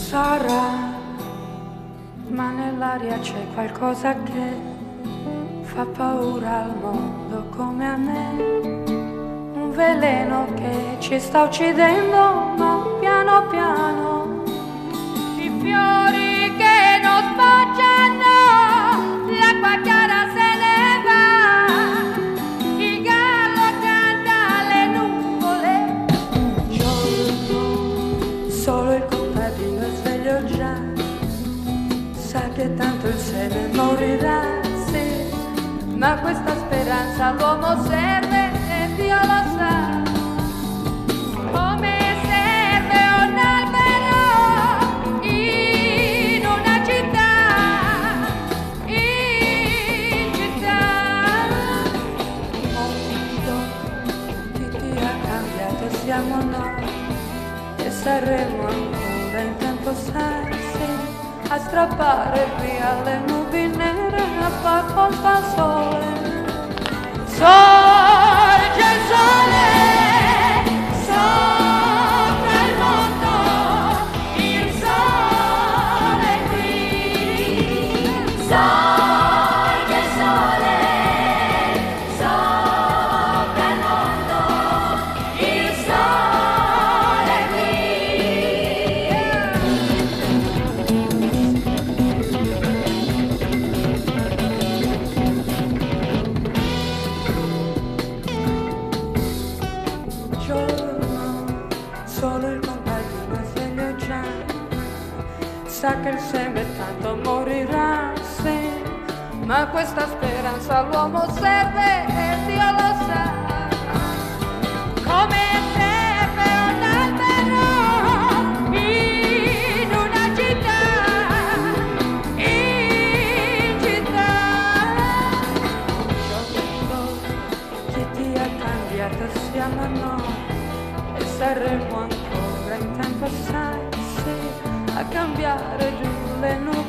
Sarà, ma nell'aria c'è qualcosa che fa paura al mondo come a me. Un veleno che ci sta uccidendo, ma piano piano. I fiori che non sbocciano, l'acqua chiara se ne va. Il gallo canta alle nuvole. Giorno, solo il contadino è sveglio già. Sa che tanto il seme morirà, sì, ma questa speranza all'uomo serve e Dio lo sa. Come serve un albero in una città, in città. Il mondo che ti ha cambiato siamo noi e saremo ancora in tempo, sai, sì, a strappare via le nubi nere, a far posto al sole. Sorge il sole sopra il mondo, il sole qui. Sorge il sole sopra il mondo, il sole qui. Giorno, solo il contadino è sveglio già. Sa che il seme tanto morirà, sì, ma questa speranza all'uomo serve e Dio lo sa. Come serve un albero in una città, in città. Giorno che ti ha cambiato siamo noi e saremo ancora in tempo, sai, sì, a cambiare giù le nubi